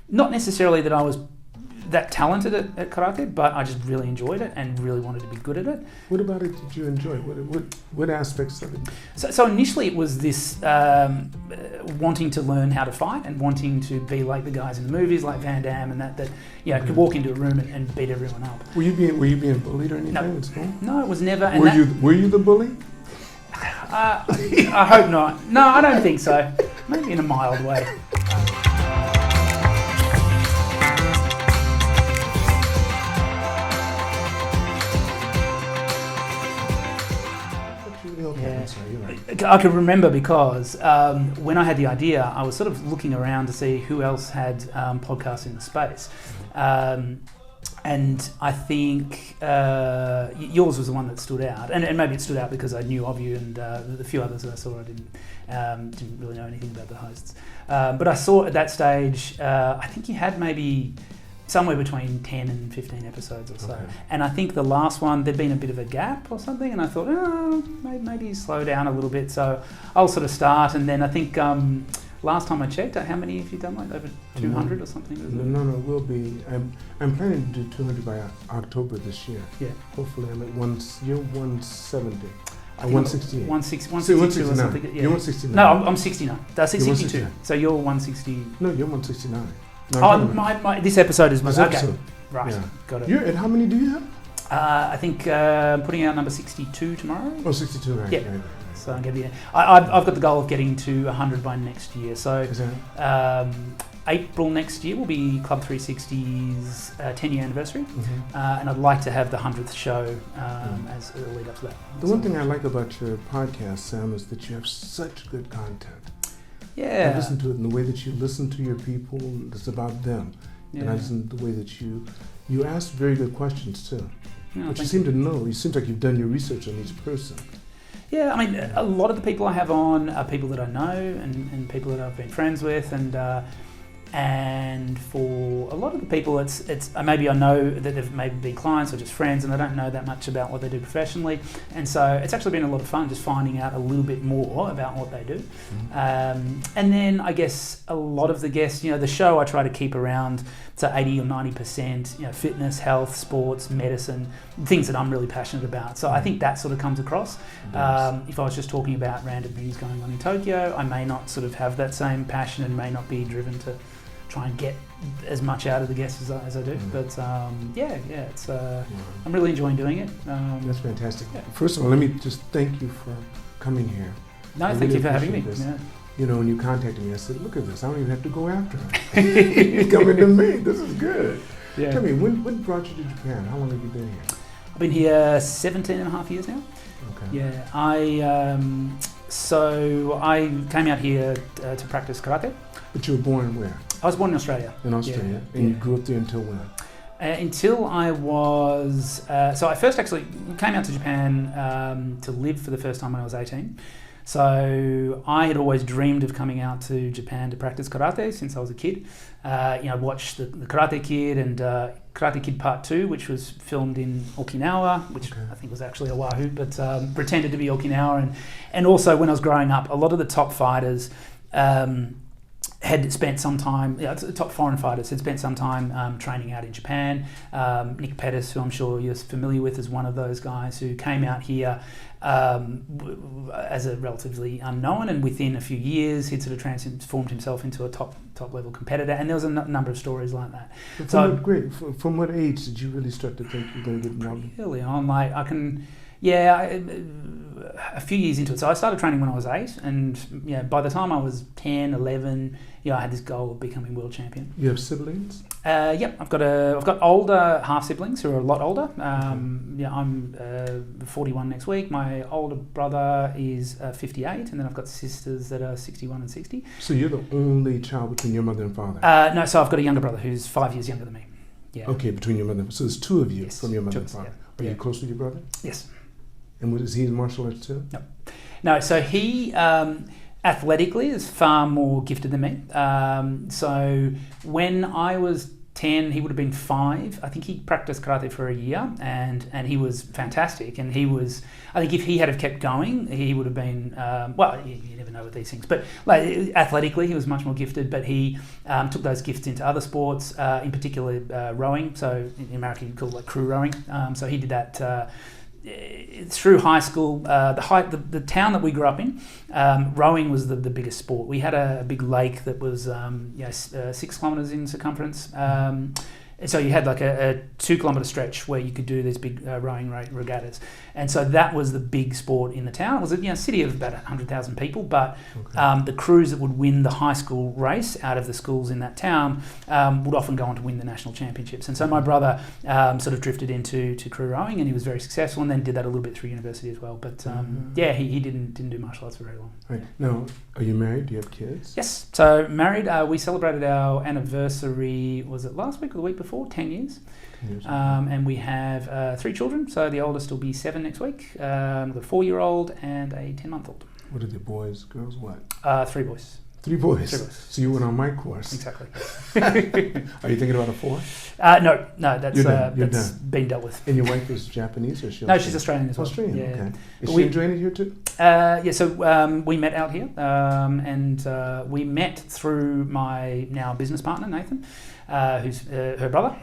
not necessarily that I was that talented at karate, but I just really enjoyed it and really wanted to be good at it. What about it did you enjoy? What aspects of it? So initially it was this wanting to learn how to fight and wanting to be like the guys in the movies, like Van Damme, and that could walk into a room and beat everyone up. Were you being bullied or anything at school? No, it was never. And were you the bully? I hope not. No, I don't think so. Maybe in a mild way. I can remember because when I had the idea, I was sort of looking around to see who else had podcasts in the space. And I think yours was the one that stood out. And maybe it stood out because I knew of you, and the few others that I saw, I didn't really know anything about the hosts. But I saw at that stage, I think you had maybe somewhere between 10 and 15 episodes or so. Okay. And I think the last one, there'd been a bit of a gap or something, and I thought, maybe slow down a little bit. So I'll sort of start, and then I think last time I checked, how many have you done? Like over 200 or something? No, we'll be. I'm planning to do 200 by October this year. Yeah. Hopefully I'm at you're 170. 168. 162 or something. Yeah. You're 169. No, I'm 69. That's 62. So you're 160. No, you're 169. No, this episode is this okay. Episode. Right, yeah. Got it. And how many do you have? I think putting out number 62 tomorrow. Oh, 62, right. Yeah. Right. So I'm going to be. I've got the goal of getting to 100 by next year. So April next year will be Club 360's 10-year anniversary, and I'd like to have the 100th show as a lead up to that. The one thing I like about your podcast, Sam, is that you have such good content. Yeah. I listen to it in the way that you listen to your people. It's about them. Yeah. And I listen to the way that you ask very good questions too. No, but you seem to know. It seems like you've done your research on each person. Yeah, I mean, a lot of the people I have on are people that I know and people that I've been friends with, and for a lot of the people, it's maybe I know that they've maybe been clients or just friends, and I don't know that much about what they do professionally, and so it's actually been a lot of fun just finding out a little bit more about what they do. And then I guess a lot of the guests, the show I try to keep around to 80 or 90%, fitness, health, sports, medicine, things that I'm really passionate about. So I think that sort of comes across. If I was just talking about random things going on in Tokyo, I may not sort of have that same passion and may not be driven to try and get as much out of the guests as I do. But it's I'm really enjoying doing it. That's fantastic. Yeah. First of all, let me just thank you for coming here. No, thank you for having me. Yeah. When you contacted me, I said, look at this, I don't even have to go after her. He's coming to me. This is good. Yeah. Tell me, when brought you to Japan? How long have you been here? I've been here 17 and a half years now. Okay. Yeah, so I came out here to practice karate. But you were born where? I was born in Australia. In Australia? Yeah. And you grew up there until when? Until I was... so I first actually came out to Japan to live for the first time when I was 18. So I had always dreamed of coming out to Japan to practice karate since I was a kid. I watched the Karate Kid and Karate Kid Part 2, which was filmed in Okinawa, which I think was actually Oahu, but pretended to be Okinawa. And also when I was growing up, a lot of the top fighters had spent some time, top foreign fighters had spent some time training out in Japan. Nick Pettis, who I'm sure you're familiar with, is one of those guys who came out here as a relatively unknown, and within a few years he'd sort of transformed himself into a top level competitor, and there was a number of stories like that. From what age did you really start to think you were going to get involved? Early on, like a few years into it. So I started training when I was 8, and by the time I was 10, 11, I had this goal of becoming world champion. You have siblings? Yep, I've got older half siblings who are a lot older. I'm 41 next week. My older brother is 58, and then I've got sisters that are 61 and 60. So you're the only child between your mother and father? No, so I've got a younger brother who's 5 years younger than me. Yeah. Okay, between your mother. So there's two of you from your mother and father. Yeah. Are you close with your brother? Yes. And is he in martial arts too? No. So he athletically is far more gifted than me. So when I was 10, he would have been 5. I think he practiced karate for a year, and he was fantastic. And I think if he had have kept going, he would have been, you never know with these things. But like, athletically, he was much more gifted, but he took those gifts into other sports, in particular rowing. So in America, you call it like crew rowing. So he did that through high school. The town that we grew up in, rowing was the biggest sport. We had a big lake that was 6 kilometres in circumference. So you had like a 2 kilometre stretch where you could do these big rowing regattas, and so that was the big sport in the town. It was a city of about 100,000 people, but the crews that would win the high school race out of the schools in that town would often go on to win the national championships. And so my brother sort of drifted into crew rowing, and he was very successful, and then did that a little bit through university as well. But he didn't do martial arts for very long. Right. Now, are you married? Do you have kids? Yes. So married. We celebrated our anniversary, was it last week or the week before? 10 years. 10 years. And we have 3 children. So the oldest will be 7 next week, the 4-year-old and a 10-month-old. What are the boys, girls, what? 3 boys. 3 boys. 3 boys. So you went on my course. Exactly. Are you thinking about a 4? No, that's You're been dealt with. And your wife is Japanese, or No, she's Australian as well. Australian, yeah. Okay. Is she enjoying it here too? So we met out here, and we met through my now business partner, Nathan, who's her brother.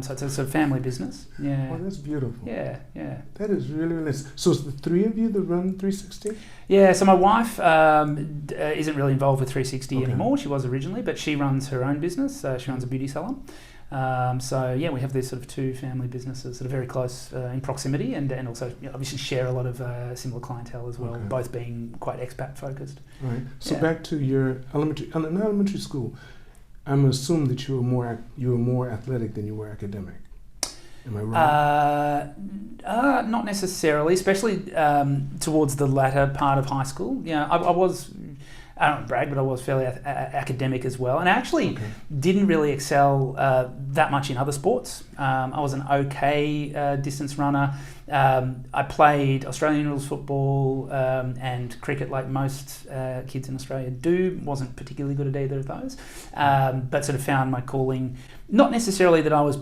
So it's a family business. Yeah. Oh, that's beautiful. Yeah. That is really nice. So it's the 3 of you that run 360? Yeah, so my wife isn't really involved with 360 anymore. She was originally, but she runs her own business. She runs a beauty salon. We have these sort of 2 family businesses that are very close in proximity, and also obviously share a lot of similar clientele as well, both being quite expat focused. Right. So back to your elementary school, I'm assuming that you were more athletic than you were academic. Am I right? Not necessarily, especially towards the latter part of high school. Yeah, I was. I don't brag, but I was fairly academic as well, and I actually didn't really excel that much in other sports. I was an okay distance runner. I played Australian rules football and cricket, like most kids in Australia do. Wasn't particularly good at either of those, but sort of found my calling. Not necessarily that I was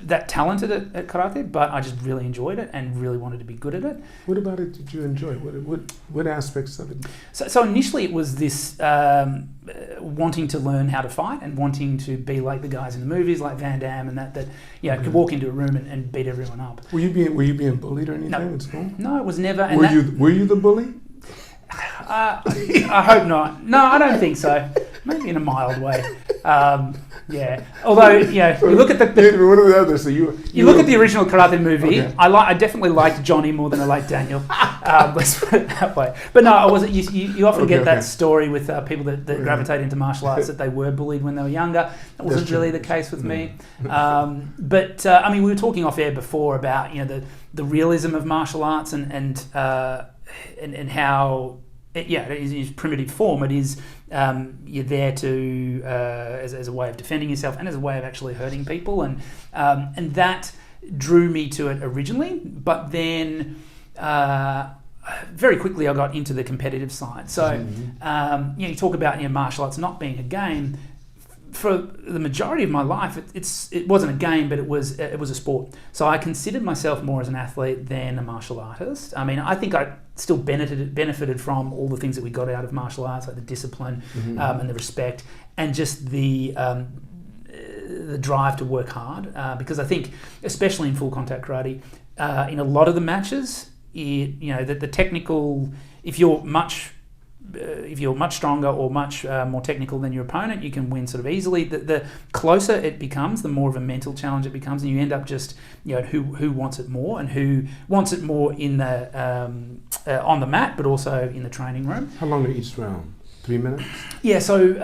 that talented at karate, but I just really enjoyed it and really wanted to be good at it. What about it did you enjoy? What aspects of it? So initially it was this wanting to learn how to fight and wanting to be like the guys in the movies, like Van Damme, and that could walk into a room and beat everyone up. Were you being bullied or anything at school? No, it was never. And were you the bully? I hope not. No, I don't think so. Maybe in a mild way. Although you look at one or the other. So you look at the original karate movie. Okay. I definitely liked Johnny more than I liked Daniel. Let's put it that way. But no, I wasn't. You often get that story with people that gravitate into martial arts that they were bullied when they were younger. That wasn't really the case with me. But we were talking off air before about the realism of martial arts and how. It is primitive form. It is you're there to as a way of defending yourself and as a way of actually hurting people, and that drew me to it originally. But then very quickly I got into the competitive side. So you talk about martial arts not being a game. For the majority of my life, it wasn't a game, but it was a sport. So I considered myself more as an athlete than a martial artist. I think I still benefited from all the things that we got out of martial arts, like the discipline and the respect, and just the drive to work hard. Because I think, especially in full contact karate, in a lot of the matches, the technical, if you're much stronger or much more technical than your opponent, you can win sort of easily. The closer it becomes, the more of a mental challenge it becomes, and you end up just who wants it more, and who wants it more in the on the mat, but also in the training room. How long are each round? 3 minutes? Yeah, so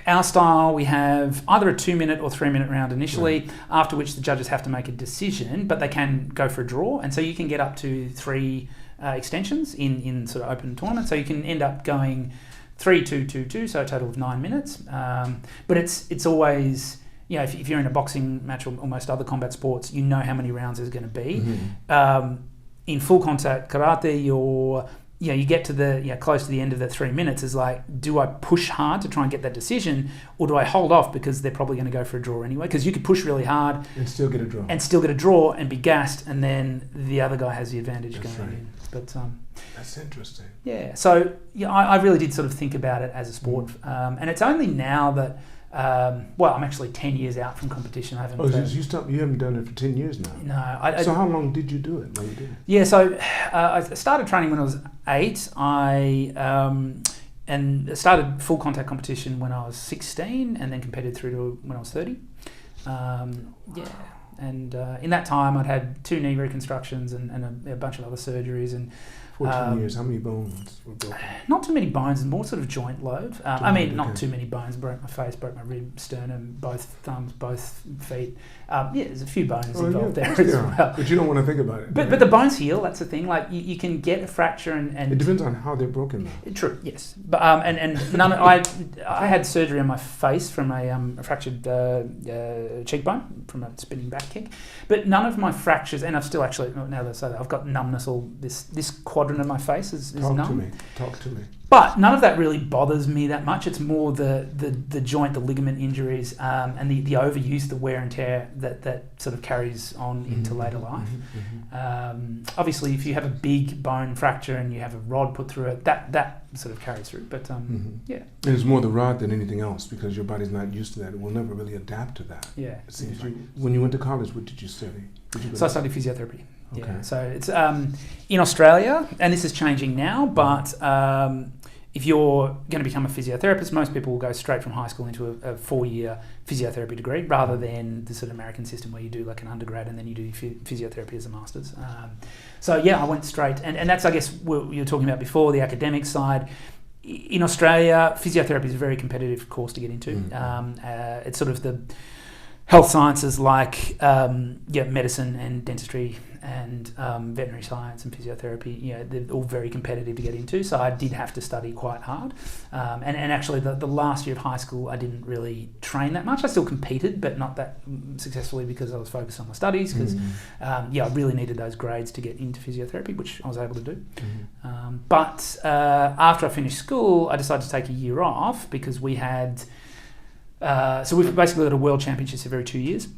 our style, we have either a 2-minute or 3-minute round initially, after which the judges have to make a decision, but they can go for a draw, and so you can get up to 3 extensions in sort of open tournament. So you can end up going 3-2-2-2, so a total of 9 minutes. But it's always, if you're in a boxing match or most other combat sports, you know how many rounds there's going to be. In full contact karate, you're you get to the close to the end of the 3 minutes, is like, do I push hard to try and get that decision, or do I hold off because they're probably going to go for a draw anyway? Because you could push really hard and still get a draw and be gassed, and then the other guy has the advantage going in. But that's interesting. Yeah, so I really did sort of think about it as a sport, and it's only now that. I'm actually 10 years out from competition. I haven't. You haven't done it for 10 years now. No. So how long did you do it? When you did it? Yeah, so I started training when I was 8. And started full contact competition when I was 16, and then competed through to when I was 30. And in that time, I'd had 2 knee reconstructions and a bunch of other surgeries. And 14 years, how many bones were broken? Not too many bones, more sort of joint load. Not too many bones. Broke my face, broke my rib, sternum, both thumbs, both feet. There's a few bones involved there as well. But you don't want to think about it. But the bones heal, that's the thing. Like, you can get a fracture and it depends on how they're broken, though. True, yes. But I had surgery on my face from a fractured cheekbone from a spinning back kick. But none of my fractures, and I've still actually, now that I say that, I've got numbness all this quadrant of my face is numb. Talk to me. But none of that really bothers me that much. It's more the joint, the ligament injuries, and the overuse, the wear and tear that sort of carries on into later life. Obviously, if you have a big bone fracture and you have a rod put through it, that sort of carries through. But yeah. And it's more the rod than anything else, because your body's not used to that. It will never really adapt to that. Yeah. It seems like. When you went to college, what did you study? So I studied physiotherapy. Okay. Yeah. So it's in Australia, and this is changing now, but if you're going to become a physiotherapist, most people will go straight from high school into a 4-year physiotherapy degree, rather than the sort of American system where you do like an undergrad and then you do physiotherapy as a master's. I went straight, and that's, I guess, what you were talking about before, the academic side. In Australia, physiotherapy is a very competitive course to get into. It's sort of the health sciences like medicine and dentistry and veterinary science and physiotherapy. They're all very competitive to get into. So I did have to study quite hard. And actually, the last year of high school, I didn't really train that much. I still competed, but not that successfully, because I was focused on my studies. Because I really needed those grades to get into physiotherapy, which I was able to do. But after I finished school, I decided to take a year off, because we had. So we've basically got a world championships every 2 years.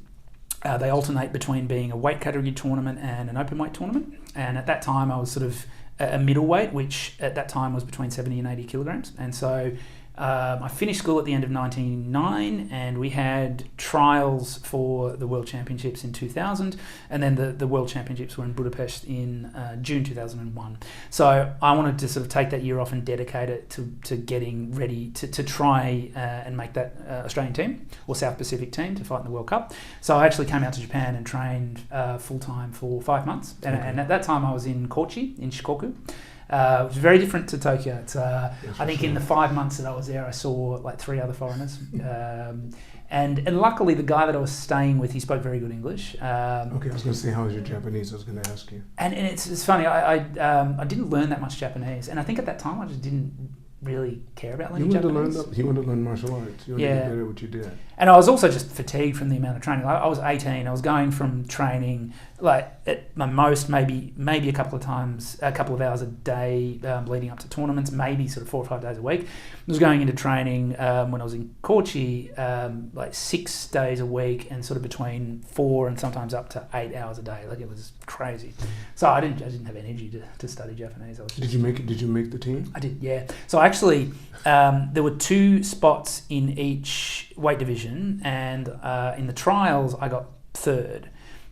They alternate between being a weight category tournament and an open weight tournament. And at that time, I was sort of a middleweight, which at that time was between 70 and 80 kilograms. And so I finished school at the end of 1999, and we had trials for the World Championships in 2000, and then the World Championships were in Budapest in June 2001. So I wanted to sort of take that year off and dedicate it to getting ready to try and make that Australian team, or South Pacific team, to fight in the World Cup. So I actually came out to Japan and trained full-time for 5 months. And at that time I was in Kochi, in Shikoku. It was very different to Tokyo. It's, I think in the 5 months that I was there, I saw like 3 other foreigners. And luckily, the guy that I was staying with, he spoke very good English. Okay, I was going to say, how was your Japanese? I was going to ask you. And it's funny, I didn't learn that much Japanese. And I think at that time, I just didn't really care about learning Japanese. You wanted to learn martial arts. You wanted to get better at what you did. And I was also just fatigued from the amount of training. I was 18. I was going from training, like at my most, maybe a couple of hours a day leading up to tournaments, maybe sort of 4 or 5 days a week. I was going into training when I was in Kochi, like 6 days a week, and sort of between 4 and sometimes up to 8 hours a day. Like, it was crazy. So I didn't have energy to study Japanese. Did you make the team? I did, yeah. So actually, there were 2 spots in each weight division, and in the trials I got 3rd,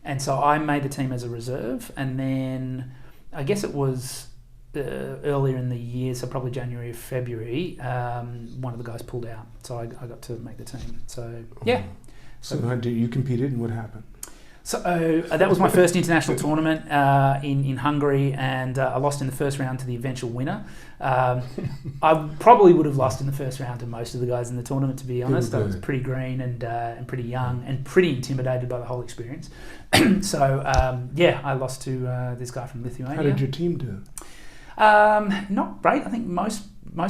and so I made the team as a reserve. And then I guess it was earlier in the year, so probably January or February, one of the guys pulled out, so I got to make the team. So yeah. So you competed, and what happened? So that was my first international tournament in Hungary, and I lost in the first round to the eventual winner. I probably would have lost in the first round to most of the guys in the tournament, to be honest. I was pretty green and pretty young and pretty intimidated by the whole experience. So I lost to this guy from Lithuania. How did your team do? Not great. I think most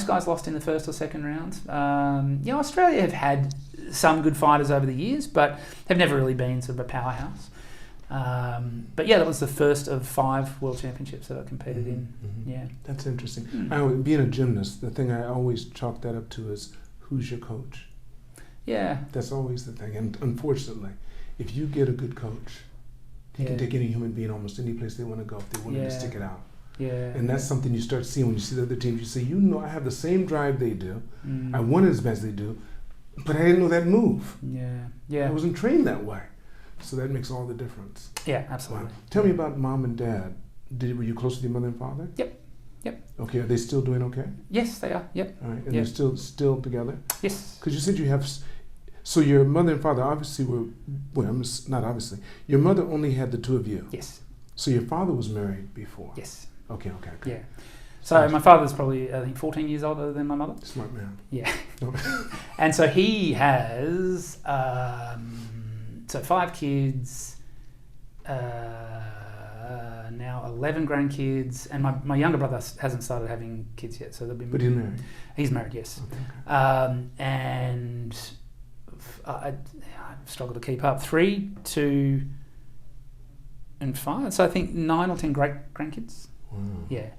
guys lost in the first or second round. Australia have had some good fighters over the years, but have never really been sort of a powerhouse. But yeah, that was the first of 5 world championships that I competed in. Yeah. That's interesting. Being a gymnast, the thing I always chalk that up to is, who's your coach? Yeah. That's always the thing. And unfortunately, if you get a good coach, he can take any human being almost any place they want to go if they're willing to stick it out. Yeah. And that's something you start seeing when you see the other teams. You say, I have the same drive they do. I want it as best they do, but I didn't know that move. Yeah. I wasn't trained that way. So that makes all the difference. Yeah, absolutely. Wow. Tell me about mom and dad. Were you close with your mother and father? Yep. Okay, are they still doing okay? Yes, they are. Yep. All right, and they're still together? Yes. Because you said you have... So your mother and father obviously were... Well, not obviously. Your mother only had the 2 of you? Yes. So your father was married before? Yes. Okay. Yeah. So my father's probably, I think, 14 years older than my mother. Smart man. Yeah. And so he has 5 kids, now 11 grandkids, and my younger brother hasn't started having kids yet, so they'll be. But he's married. He's married, yes. Okay. And I struggle to keep up. 3, 2, and 5. So I think 9 or 10 grandkids. Wow. Yeah.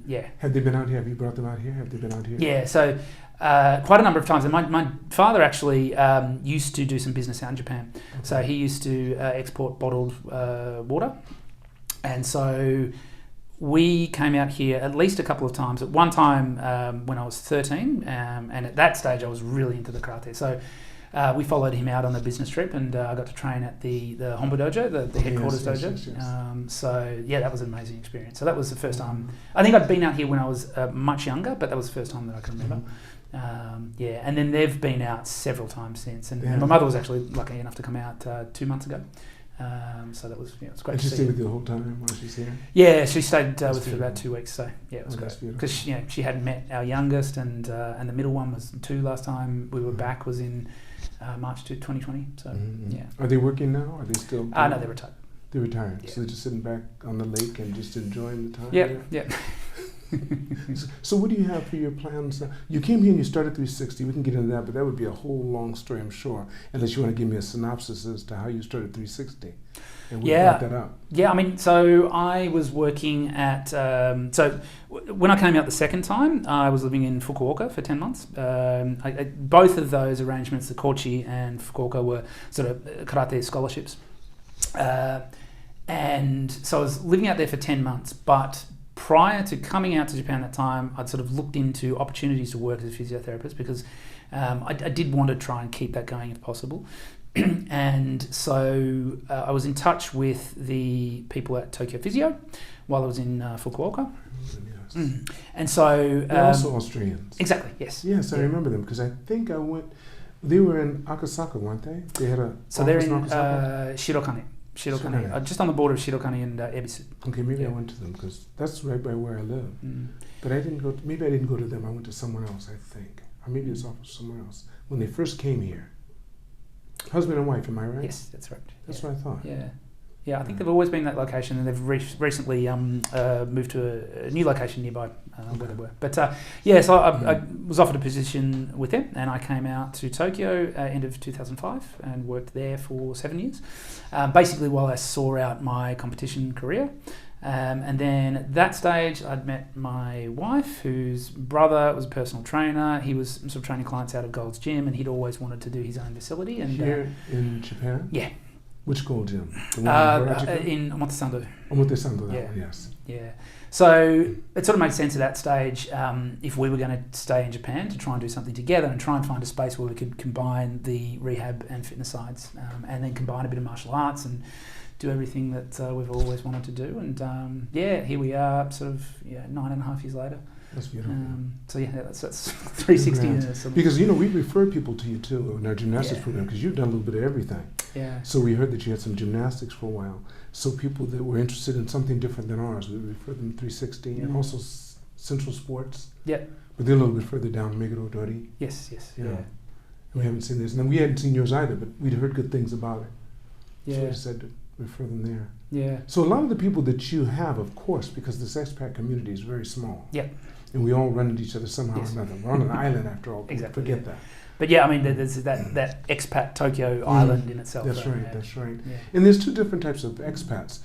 Yeah. Have they been out here? Have you brought them out here? Have they been out here? Yeah, so quite a number of times. And my father actually used to do some business out in Japan. Okay. So he used to export bottled water. And so we came out here at least a couple of times. At one time when I was 13, and at that stage I was really into the karate. So we followed him out on a business trip, and I got to train at the Hombu Dojo, the headquarters dojo. Yes. So yeah, that was an amazing experience. So that was the first time. I think I'd been out here when I was much younger, but that was the first time that I can remember. Yeah, and then they've been out several times since. And my mother was actually lucky enough to come out 2 months ago. So that was it was great. And she stayed with you the whole time while she's here? Yeah, she stayed with us for about 2 weeks. So yeah, it was great beautiful. because she hadn't met our youngest, and the middle one was 2 last time we were back was in March 2020. So yeah. Are they working now? Are they still? No, they're retired. They're retired. Yeah. So they're just sitting back on the lake and just enjoying the time. Yeah. So what do you have for your plans now? You came here and you started 360. We can get into that, but that would be a whole long story, I'm sure, unless you want to give me a synopsis as to how you started 360. And we'll wrap that up. Yeah, I mean, so I was working at... so when I came out the second time, I was living in Fukuoka for 10 months. Both of those arrangements, the Kochi and Fukuoka, were sort of karate scholarships. And so I was living out there for 10 months, but prior to coming out to Japan at that time, I'd sort of looked into opportunities to work as a physiotherapist because I did want to try and keep that going if possible. And so I was in touch with the people at Tokyo Physio while I was in Fukuoka. Yes. And so... They're also Austrians. Exactly, yes. Yes, I remember them because I think I went... They were in Akasaka, weren't they? They had a... So they're in Shirokane. Just on the border of Shirokane and Ebisu. Okay, maybe I went to them because that's right by where I live. But I didn't go. Maybe I didn't go to them. I went to someone else, I think, or maybe it's off somewhere else. When they first came here, husband and wife, am I right? Yes, that's right. That's what I thought. Yeah. I think they've always been that location, and they've recently moved to a new location nearby where they were. But so I was offered a position with them, and I came out to Tokyo end of 2005 and worked there for 7 years, basically while I saw out my competition career. And then at that stage, I'd met my wife, whose brother was a personal trainer. He was sort of training clients out of Gold's Gym, and he'd always wanted to do his own facility. And here in Japan? Yeah. Which Gold Gym? In Omotesando. Omotesando, that one, yes. Yeah. So it sort of made sense at that stage if we were going to stay in Japan to try and do something together and try and find a space where we could combine the rehab and fitness sides and then combine a bit of martial arts and do everything that we've always wanted to do. And here we are sort of 9.5 years later. That's beautiful. So that's 360. Because we refer people to you too in our gymnastics program because you've done a little bit of everything. Yeah. So we heard that you had some gymnastics for a while. So people that were interested in something different than ours, we refer them to 360 and also Central Sports. Yeah. But they're a little bit further down, Meguro Dori. Yes. Yeah. And we haven't seen this, and then we hadn't seen yours either, but we'd heard good things about it. Yeah. So we decided to refer them there. Yeah. So a lot of the people that you have, of course, because this expat community is very small. Yeah. And we all run into each other somehow or another. We're on an island after all. Exactly. Forget that. But yeah, I mean, there's that expat Tokyo island in itself. That's right. Yeah. That's right. Yeah. And there's two different types of expats: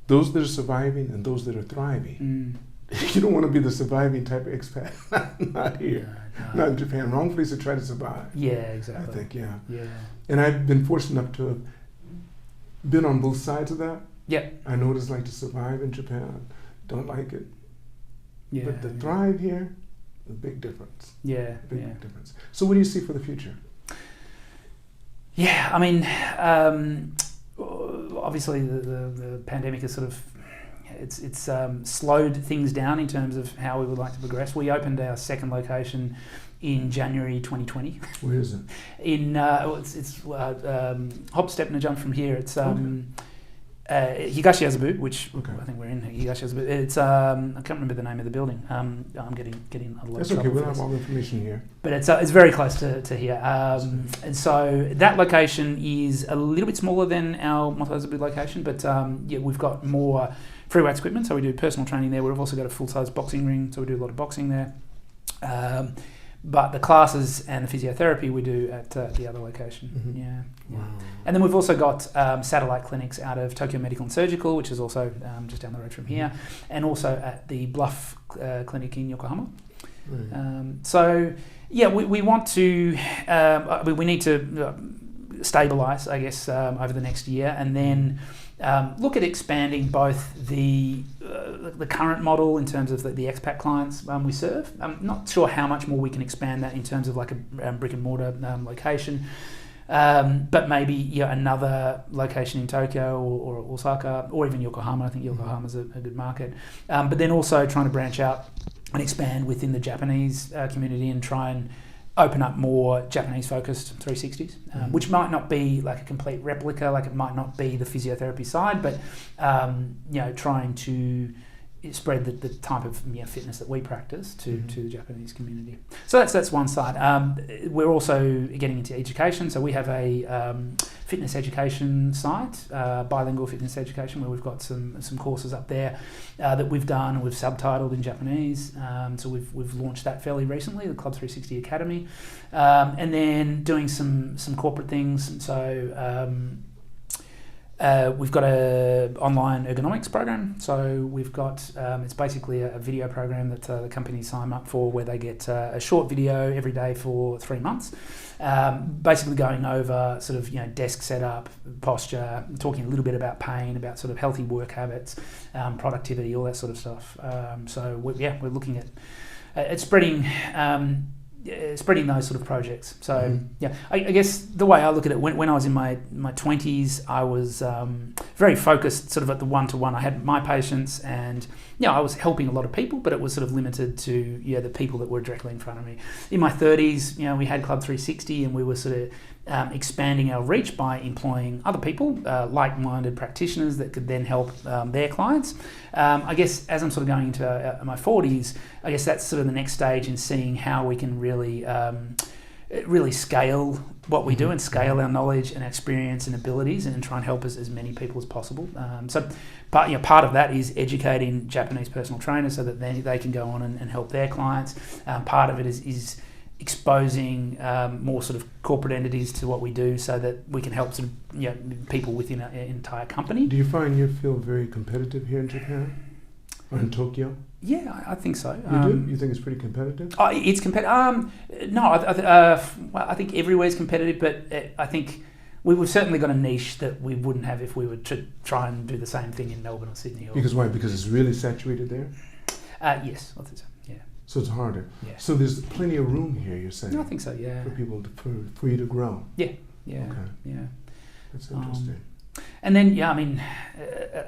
those that are surviving and those that are thriving. You don't want to be the surviving type of expat. Not here. No. Not in Japan. Wrong place to try to survive. Yeah, exactly. I think, yeah. Yeah. And I've been fortunate enough to have been on both sides of that. Yep. I know what it's like to survive in Japan. Don't like it. Yeah. But to thrive here, a big difference. Yeah. Big difference. So what do you see for the future? Yeah, I mean, obviously the pandemic has sort of it's slowed things down in terms of how we would like to progress. We opened our second location in January 2020. Where is it? In it's hop, step and a jump from here. It's Higashiazabu, which I think we're in Higashiazabu. It's I can't remember the name of the building. I'm getting a lot That's of trouble. okay. We for don't have this. all the information here. But it's very close to here. And so that location is a little bit smaller than our Motozabu location, but yeah, we've got more free weights equipment, so we do personal training there. We've also got a full-size boxing ring, so we do a lot of boxing there. But the classes and the physiotherapy we do at the other location. Mm-hmm. Yeah. Wow. And then we've also got satellite clinics out of Tokyo Medical and Surgical, which is also just down the road from here, and also at the Bluff Clinic in Yokohama. Right. So yeah, we want to we need to stabilise, I guess, over the next year, and then look at expanding both the current model in terms of the expat clients we serve. I'm not sure how much more we can expand that in terms of like a brick and mortar location, but maybe another location in Tokyo or Osaka or even Yokohama. I think Yokohama's a good market, but then also trying to branch out and expand within the Japanese community and try and open up more Japanese-focused 360s, which might not be like a complete replica, like it might not be the physiotherapy side, but trying to spread the type of fitness that we practice to the Japanese community. So that's one side. We're also getting into education, so we have a fitness education site, bilingual fitness education, where we've got some courses up there that we've done and we've subtitled in Japanese. So we've launched that fairly recently, the Club 360 Academy, and then doing some corporate things. So we've got a online ergonomics program. So we've got it's basically a video program that the companies sign up for, where they get a short video every day for 3 months, basically going over sort of desk setup, posture, talking a little bit about pain, about sort of healthy work habits, productivity, all that sort of stuff. So we're looking at spreading those sort of projects. So yeah, I guess the way I look at it, when I was in my 20s, I was very focused sort of at the one-to-one. I had my patients, and I was helping a lot of people, but it was sort of limited to the people that were directly in front of me. In my 30s, we had Club 360, and we were sort of expanding our reach by employing other people, like-minded practitioners that could then help their clients. I guess as I'm sort of going into my 40s, I guess that's sort of the next stage in seeing how we can really scale what we do and scale our knowledge and experience and abilities and try and help as many people as possible. So part of that is educating Japanese personal trainers so that they can go on and help their clients. Part of it is exposing more sort of corporate entities to what we do, so that we can help some people within an entire company. Do you find your field very competitive here in Japan or in Tokyo? Yeah, I think so. You do? You think it's pretty competitive? It's competitive. No, I think everywhere is competitive, but I think we've certainly got a niche that we wouldn't have if we were to try and do the same thing in Melbourne or Sydney. Because why? Because it's really saturated there? Yes, I think so. Yeah. So it's harder. Yeah. So there's plenty of room here, you're saying? No, I think so. Yeah. For people for you to grow. Yeah. Yeah. Okay. Yeah. That's interesting. And then I mean,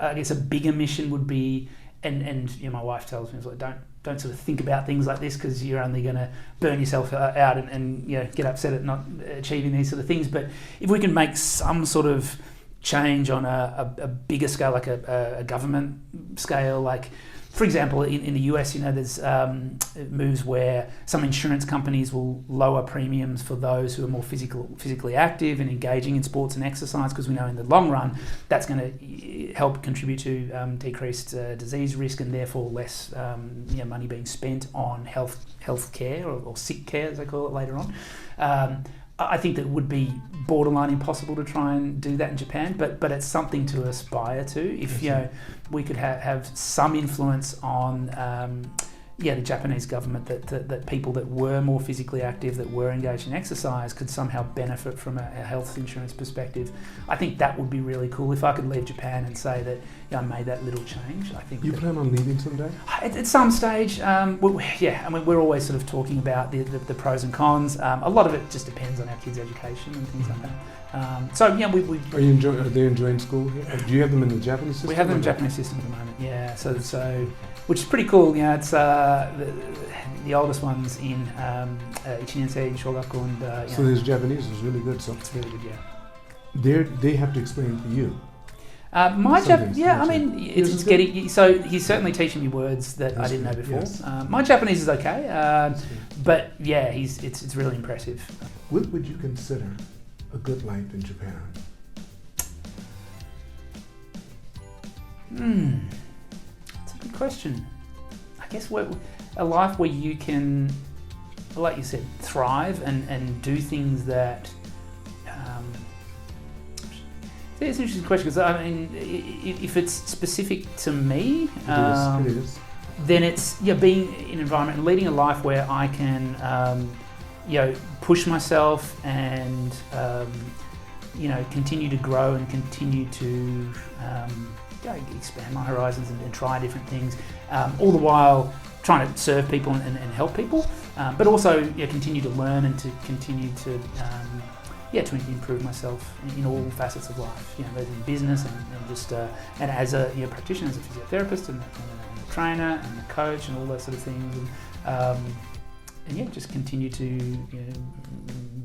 I guess a bigger mission would be, and my wife tells me, it's like, don't sort of think about things like this, because you're only going to burn yourself out and get upset at not achieving these sort of things. But if we can make some sort of change on a bigger scale, like a government scale, like, for example, in the US, there's moves where some insurance companies will lower premiums for those who are more physically active and engaging in sports and exercise, because we know in the long run that's going to help contribute to decreased disease risk, and therefore less money being spent on health care or sick care, as they call it later on. I think that it would be borderline impossible to try and do that in Japan, but it's something to aspire to. If we could have some influence on the Japanese government, that people that were more physically active, that were engaged in exercise, could somehow benefit from a health insurance perspective. I think that would be really cool. If I could leave Japan and say that I made that little change, I think. You plan on leaving someday? At some stage, we're always sort of talking about the pros and cons. A lot of it just depends on our kids' education and things like that. Are they enjoying school here? Do you have them in the Japanese system? We have them in the Japanese system at the moment. Yeah, so which is pretty cool. It's the oldest one's in Ichinensei in Shogakko, and so his Japanese is really good. So it's really good. Yeah. They have to explain to you. It's getting. So he's certainly teaching me words that I didn't know before. Yes. My Japanese is okay, but yeah, it's really impressive. What would you consider a good life in Japan? That's a good question. I guess a life where you can, like you said, thrive and do things that. It's an interesting question, because if it's specific to me, it is. Then it's being in an environment and leading a life where I can push myself and continue to grow and continue to expand my horizons and try different things, all the while trying to serve people and help people, but also continue to learn and to continue to to improve myself in all facets of life, both in business and just and as a practitioner, as a physiotherapist and a trainer and a coach and all those sort of things, and just continue to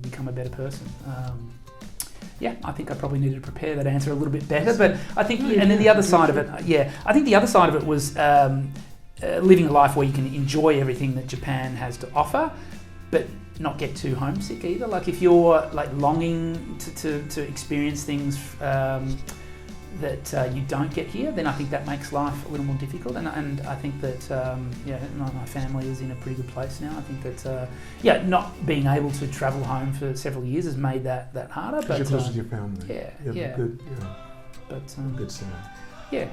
become a better person. I think I probably needed to prepare that answer a little bit better, but I think, and then the other side of it, I think the other side of it was living a life where you can enjoy everything that Japan has to offer, but not get too homesick either. Like if you're longing to experience things that you don't get here, then I think that makes life a little more difficult. And I think that my family is in a pretty good place now. I think that not being able to travel home for several years has made that harder. But you're close with your family. Good son.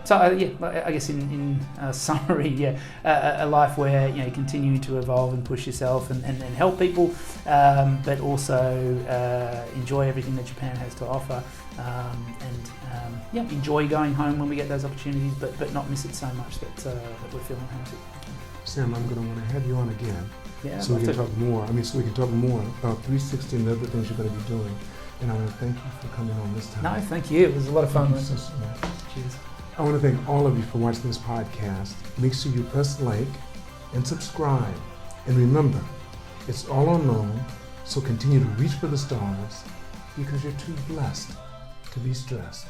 So I guess in summary, a life where you continue to evolve and push yourself and help people, but also enjoy everything that Japan has to offer, and enjoy going home when we get those opportunities, but not miss it so much that we're feeling homesick. Sam, I'm going to want to have you on again, so we can talk more. So we can talk more about 360 and the other things you're going to be doing. And I want to thank you for coming on this time. No, thank you. It was a lot of fun. Cheers. I want to thank all of you for watching this podcast. Make sure you press like and subscribe. And remember, it's all unknown, so continue to reach for the stars because you're too blessed to be stressed.